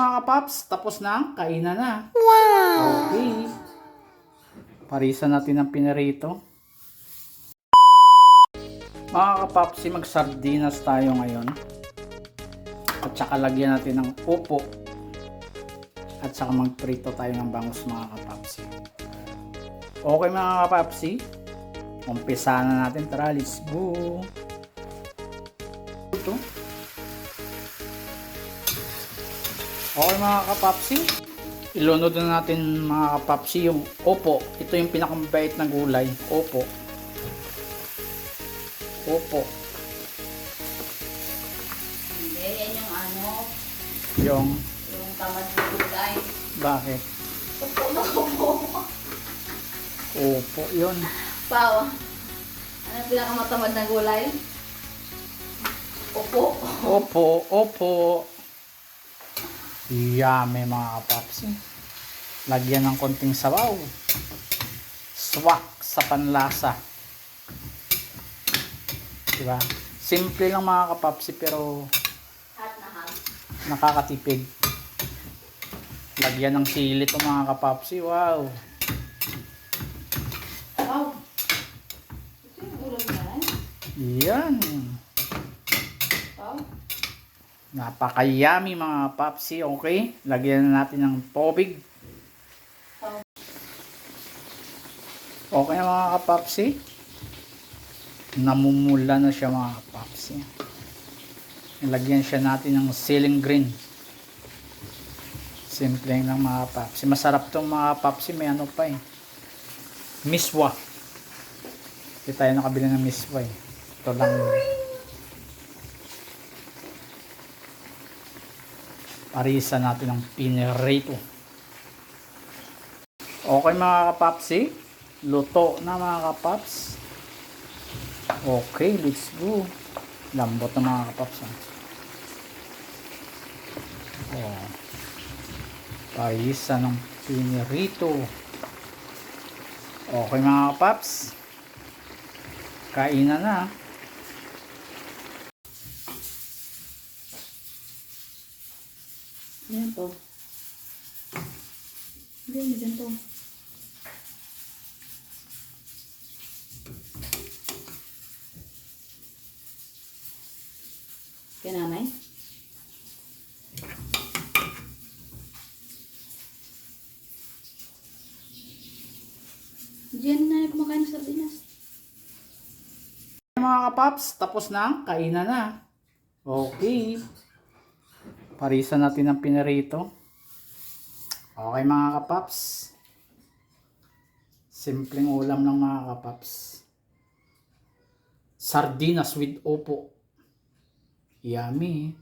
mga kapaps, tapos na, kainan na. Wow! Okay. Parisan natin ang pinarito. Mga kapaps, mag-sardinas tayo ngayon. At saka lagyan natin ng upo. At saka magprito tayo ng bangus mga kapaps. Okay mga kapaps, umpisa na natin. Tara, let's go! Ito. Okay mga kapapsi, ilunod na natin mga kapapsi yung opo. Ito yung pinakamabait na gulay, opo. Opo. Hindi, yan yung ano, Yung tamad na gulay. bakit? Opo na opo. Opo, yun. Pao, ano pinakamatamad na gulay? Opo. Opo, opo. Yummy mga kapapsi. Lagyan ng konting sabaw. Swak sa panlasa. Diba? Simple lang mga kapapsi pero Hot na hot. nakakatipid. Lagyan ng sili ito mga kapapsi. Wow! Wow. Ito yung ulam na yan. Yan! Wow. Napaka-yummy mga papsi. Okay? Lagyan na natin ng tubig. Okay mga kapapsi. Namumula na siya mga kapapsi. Lagyan siya natin ng ceiling green. Simple lang mga kapapsi. Masarap itong mga kapapsi. May ano pa eh. Miswa. Hindi tayo nakabili ng miswa eh. Ito lang. Parisa natin ng pinirito. Okay mga kapapsi. Luto na mga kapaps. Okay, let's go. Lambot na mga kapaps. Oh. Parisa ng pinirito. Okay mga kapaps. Kainan na. Yan to. Hindi, dyan to. Kaya nanay? Diyan na kumakain ng sardinas. Mga kapaps, tapos na. Kainan na. Okay. Parisa natin ang pinarito. Okay mga kapaps. Simpleng ulam ng mga kapaps. Sardinas with opo. Yummy.